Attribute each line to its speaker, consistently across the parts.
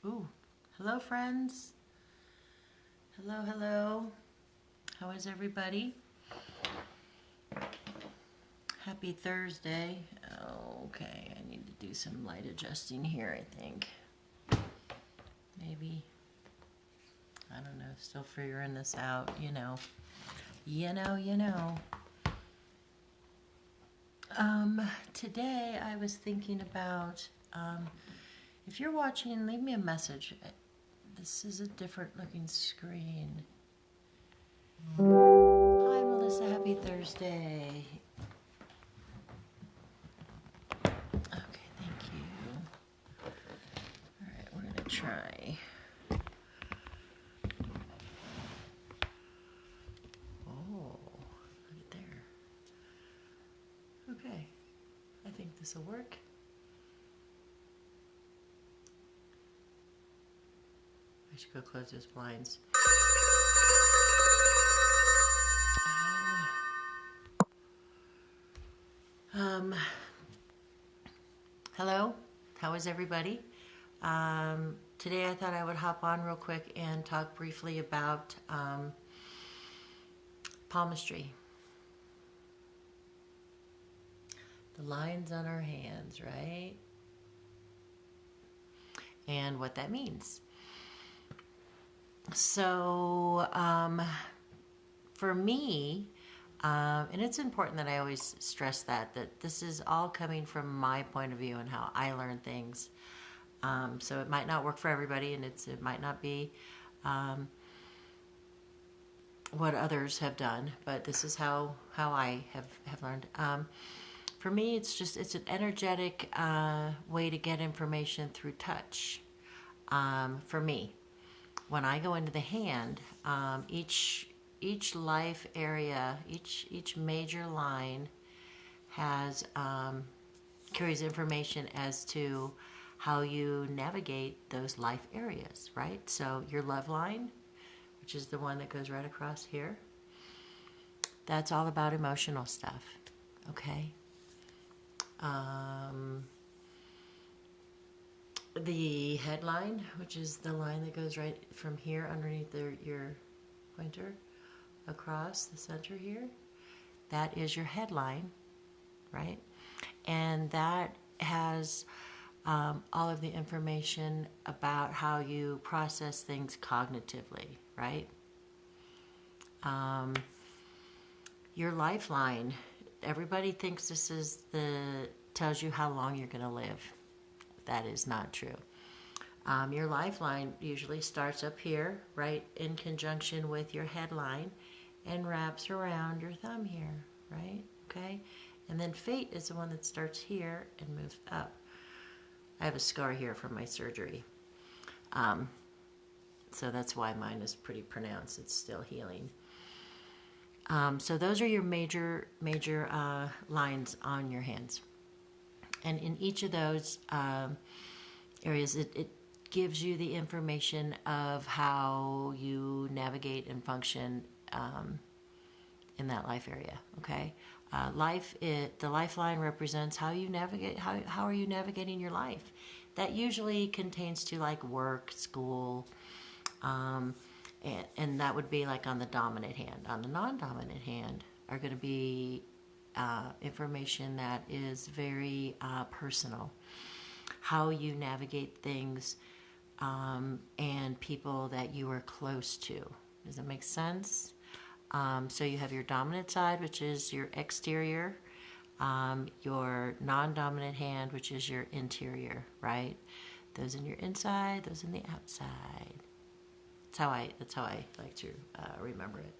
Speaker 1: Ooh, hello friends. Hello, hello. How is everybody? Happy Thursday. Okay, I need to do some light adjusting here, I think. Maybe. I don't know, still figuring this out, you know. Today I was thinking about, if you're watching, leave me a message. This is a different looking screen. Hi, Melissa. Happy Thursday. Okay, thank you. All right, we're going to try. Oh, right there. Okay, I think this will work. I should go close those blinds. Hello, how is everybody? Today I thought I would hop on real quick and talk briefly about palmistry. The lines on our hands, right? And what that means. So, for me, and it's important that I always stress that this is all coming from my point of view and how I learn things. So it might not work for everybody, and it might not be what others have done, but this is how I have learned. For me, it's an energetic way to get information through touch. For me, when I go into the hand, each life area, each major line has carries information as to how you navigate those life areas, right? So your love line, which is the one that goes right across here, that's all about emotional stuff, okay? The headline, which is the line that goes right from here underneath your pointer across the center here, that is your headline, right? And that has all of the information about how you process things cognitively, right? Your lifeline, everybody thinks this is tells you how long you're going to live. That is not true. Your lifeline usually starts up here, right in conjunction with your headline, and wraps around your thumb here, right? Okay? And then fate is the one that starts here and moves up. I have a scar here from my surgery. So that's why mine is pretty pronounced. It's still healing. So those are your major lines on your hands. And in each of those areas, it gives you the information of how you navigate and function in that life area, okay? The lifeline represents how you navigate, how are you navigating your life. That usually contains to like work, school, and that would be like on the dominant hand. On the non-dominant hand are going to be information that is very personal. How you navigate things and people that you are close to. Does that make sense? So you have your dominant side, which is your exterior, your non-dominant hand, which is your interior, right? Those in your inside, those in the outside. That's how I like to remember it.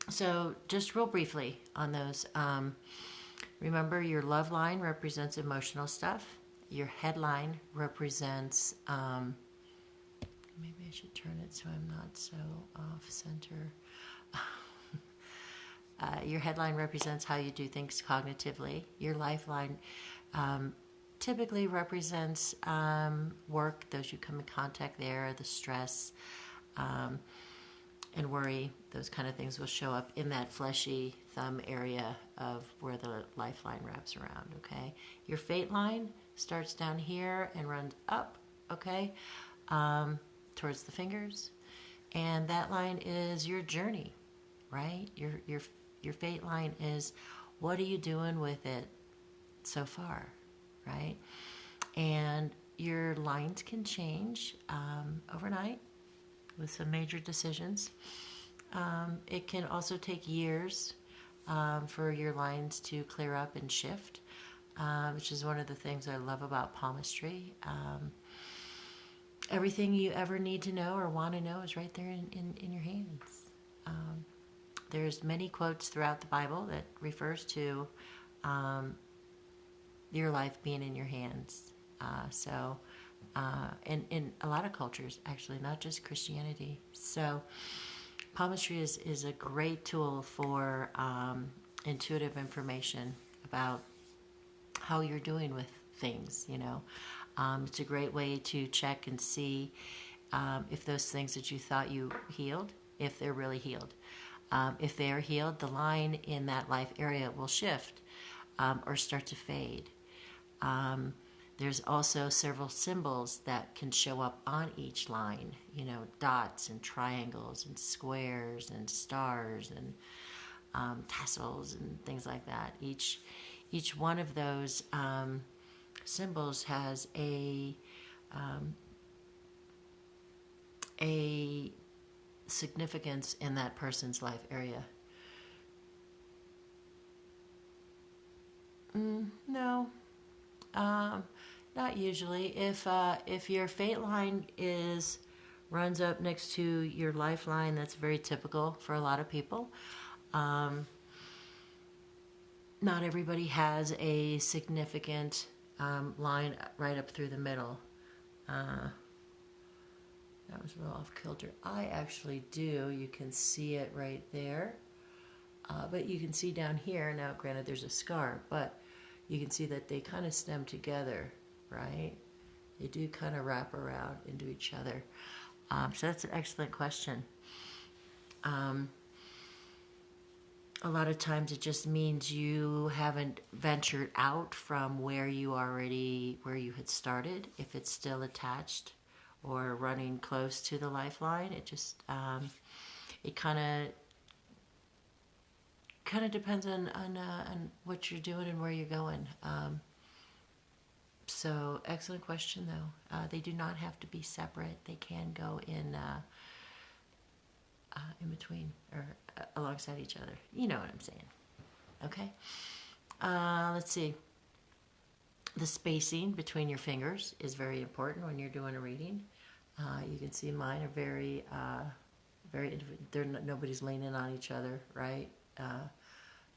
Speaker 1: So just real briefly on those, remember your love line represents emotional stuff. Your headline represents, maybe I should turn it so I'm not so off center. Your headline represents how you do things cognitively. Your lifeline typically represents work, those you come in contact there, the stress and worry, those kind of things will show up in that fleshy thumb area of where the lifeline wraps around, okay? Your fate line starts down here and runs up, okay, towards the fingers. And that line is your journey, right? Your fate line is, what are you doing with it so far, right? And your lines can change overnight with some major decisions. It can also take years for your lines to clear up and shift, which is one of the things I love about palmistry. Everything you ever need to know or want to know is right there in your hands. There's many quotes throughout the Bible that refers to your life being in your hands. In a lot of cultures, actually, not just Christianity. So palmistry is a great tool for intuitive information about how you're doing with things, you know. It's a great way to check and see if those things that you thought you healed, if they're really healed. If they are healed, the line in that life area will shift or start to fade. There's also several symbols that can show up on each line, you know, dots and triangles and squares and stars and tassels and things like that. Each one of those symbols has a significance in that person's life area. No. Not usually. If your fate line runs up next to your lifeline, that's very typical for a lot of people. Not everybody has a significant line right up through the middle. That was a little off kilter. I actually do. You can see it right there. But you can see down here, now granted there's a scar, but you can see that they kind of stem together, right? They do kind of wrap around into each other. So that's an excellent question. A lot of times it just means you haven't ventured out from where you had started. If it's still attached or running close to the lifeline, it just, it kind of depends on what you're doing and where you're going. So excellent question though. They do not have to be separate. They can go in between or alongside each other. You know what I'm saying. Okay. Let's see. The spacing between your fingers is very important when you're doing a reading. You can see mine are very, nobody's leaning on each other, right?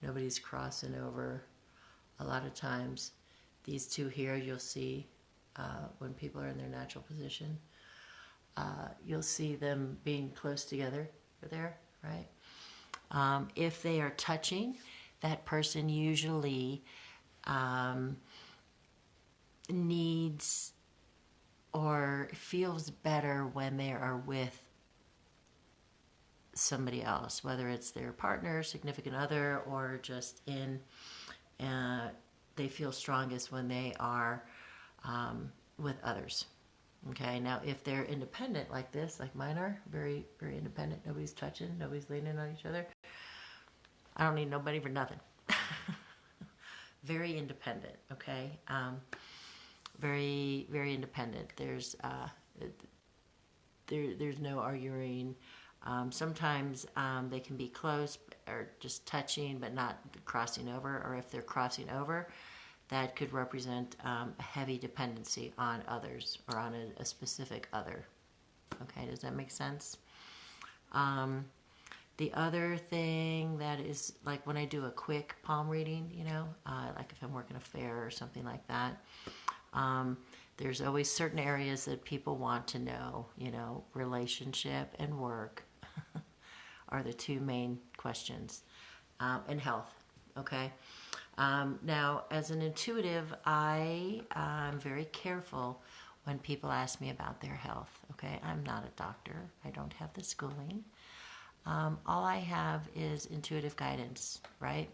Speaker 1: Nobody's crossing over. A lot of times, these two here, you'll see when people are in their natural position, you'll see them being close together there, right? If they are touching, that person usually needs or feels better when they are with somebody else, whether it's their partner, significant other, or just they feel strongest when they are with others. Okay, now if they're independent like this, like mine are, very, very independent, nobody's touching, nobody's leaning on each other, I don't need nobody for nothing. Very independent, okay? Very, very independent. There's no arguing. Sometimes they can be close or just touching but not crossing over, or if they're crossing over, that could represent a heavy dependency on others or on a specific other. Okay, does that make sense? The other thing that is, like when I do a quick palm reading, you know, like if I'm working a fair or something like that, there's always certain areas that people want to know, you know, relationship and work are the two main questions, and health, okay? Now, as an intuitive, I'm very careful when people ask me about their health, okay? I'm not a doctor. I don't have the schooling. All I have is intuitive guidance, right?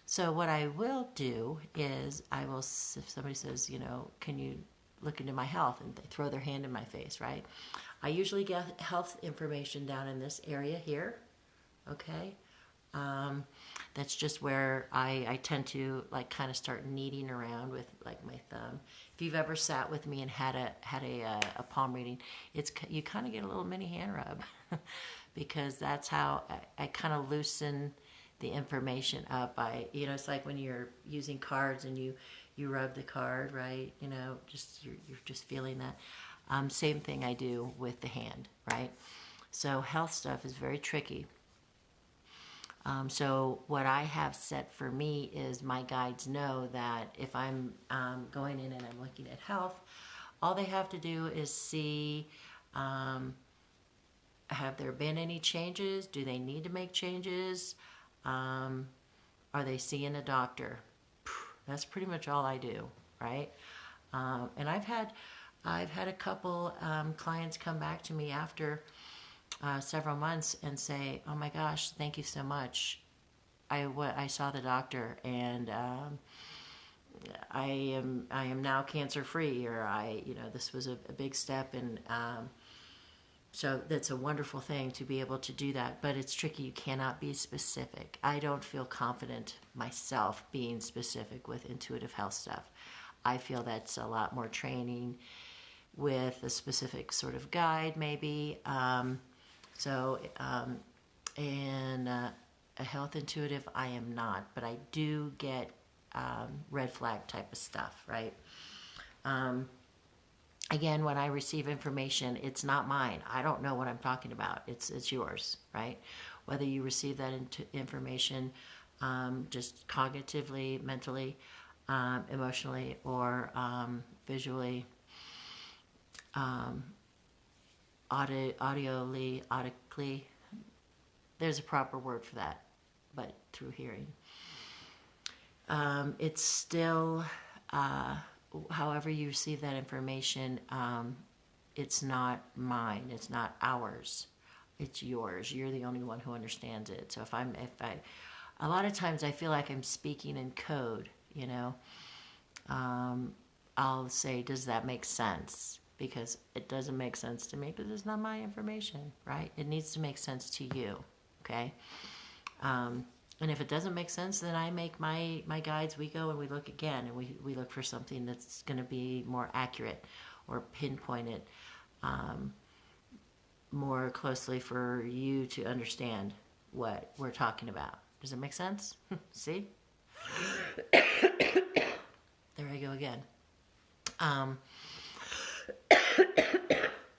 Speaker 1: So what I will do is I will, if somebody says, you know, can you look into my health, and they throw their hand in my face, right? I usually get health information down in this area here, okay? That's just where I tend to like kind of start kneading around with like my thumb. If you've ever sat with me and had a palm reading, it's you kind of get a little mini hand rub because that's how I kind of loosen the information up. You know, it's like when you're using cards and you rub the card, right? You know, just you're just feeling that. Same thing I do with the hand, right? So health stuff is very tricky. So what I have set for me is my guides know that if I'm going in and I'm looking at health, all they have to do is see, have there been any changes? Do they need to make changes? Are they seeing a doctor? That's pretty much all I do, right? And I've had a couple clients come back to me after several months and say, "Oh my gosh, thank you so much. I saw the doctor and I am now cancer free, or this was a big step." And so that's a wonderful thing to be able to do that, but it's tricky. You cannot be specific. I don't feel confident myself being specific with intuitive health stuff. I feel that's a lot more training with a specific sort of guide, maybe. And a health intuitive, I am not, but I do get red flag type of stuff, right? Again, when I receive information, it's not mine. I don't know what I'm talking about. It's yours, right? Whether you receive that information just cognitively, mentally, emotionally, or visually, audically. There's a proper word for that, but through hearing. It's still, however you receive that information, it's not mine. It's not ours. It's yours. You're the only one who understands it. So a lot of times I feel like I'm speaking in code, you know. I'll say, does that make sense? Because it doesn't make sense to me because it's not my information, right? It needs to make sense to you, okay? And if it doesn't make sense, then I make my guides, we go and we look again, and we look for something that's going to be more accurate or pinpointed more closely for you to understand what we're talking about. Does it make sense? See? There I go again.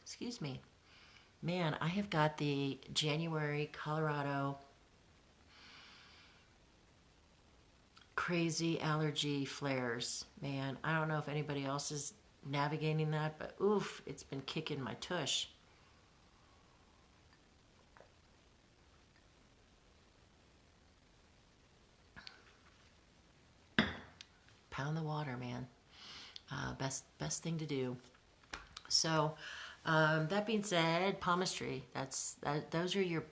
Speaker 1: Excuse me. Man, I have got the January Colorado crazy allergy flares. Man, I don't know if anybody else is navigating that, but oof, it's been kicking my tush. Pound the water, man. Best thing to do. So, that being said, palmistry. Those are your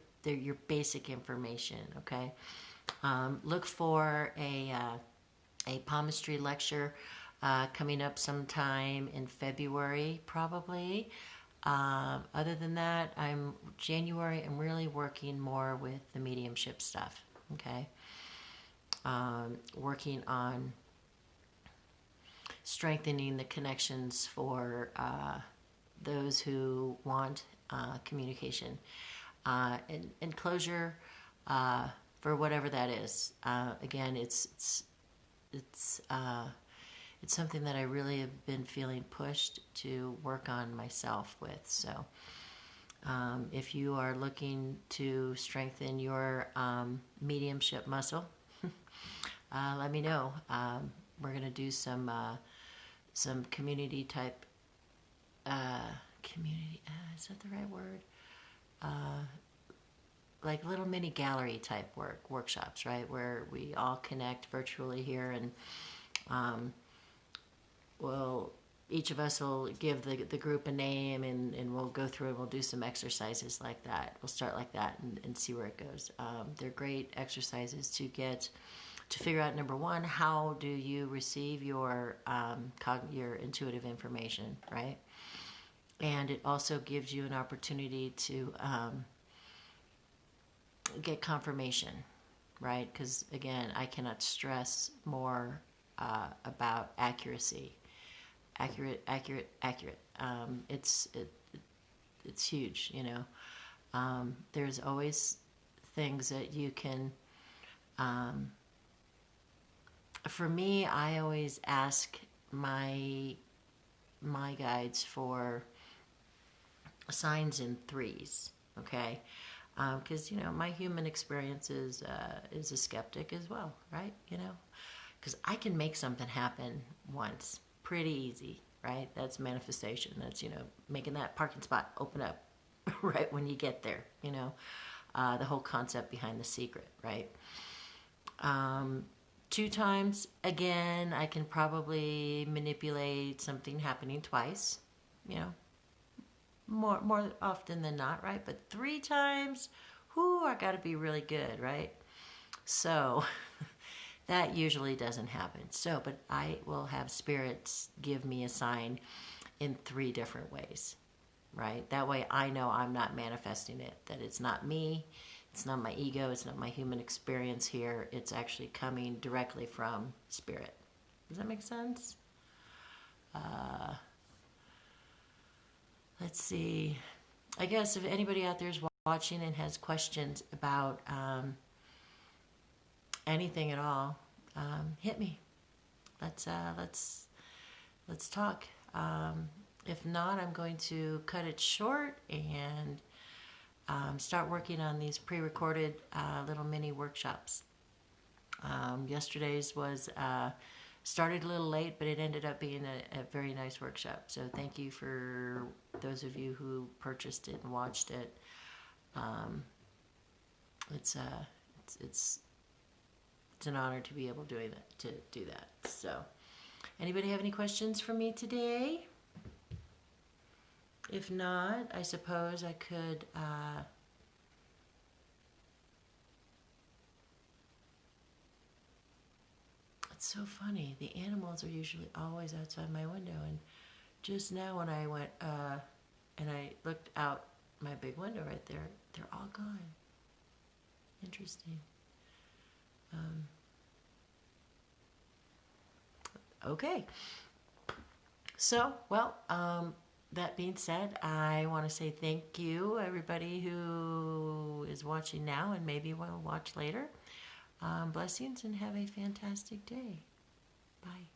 Speaker 1: basic information. Okay. Look for a palmistry lecture coming up sometime in February, probably. Other than that, I'm really working more with the mediumship stuff. Okay. Working on strengthening the connections for those who want communication and closure for whatever that is. Again, it's something that I really have been feeling pushed to work on myself with. So if you are looking to strengthen your mediumship muscle, let me know. We're going to do some community type, is that the right word? Like little mini gallery type workshops, right? Where we all connect virtually here, and each of us will give the group a name, and we'll go through and we'll do some exercises like that. We'll start like that and see where it goes. They're great exercises to get to figure out, number one, how do you receive your your intuitive information, right? And it also gives you an opportunity to get confirmation, right? Because again, I cannot stress more about accuracy. Accurate. It's huge, you know. There's always things that you can. For me, I always ask my guides for signs in threes, okay? Because you know my human experience is a skeptic as well, right? You know, because I can make something happen once, pretty easy, right? That's manifestation. That's, you know, making that parking spot open up right when you get there. You know, the whole concept behind The Secret, right? 2 times, again, I can probably manipulate something happening twice, you know, more often than not, right? But 3 times, whoo, I got to be really good, right? So that usually doesn't happen. So, but I will have spirits give me a sign in 3 different ways, right? That way I know I'm not manifesting it, that it's not me, it's not my ego, it's not my human experience here. It's actually coming directly from spirit. Does that make sense? Let's see. I guess if anybody out there is watching and has questions about anything at all, hit me. Let's talk. If not, I'm going to cut it short and start working on these pre-recorded little mini workshops. Yesterday's was started a little late, but it ended up being a very nice workshop. So thank you for those of you who purchased it and watched it. It's an honor to be able to do that. So, anybody have any questions for me today? If not, I suppose I could it's so funny. The animals are usually always outside my window, and just now when I went and I looked out my big window right there, they're all gone. Interesting. Okay. So, well, that being said, I want to say thank you, everybody who is watching now and maybe will watch later. Blessings and have a fantastic day. Bye.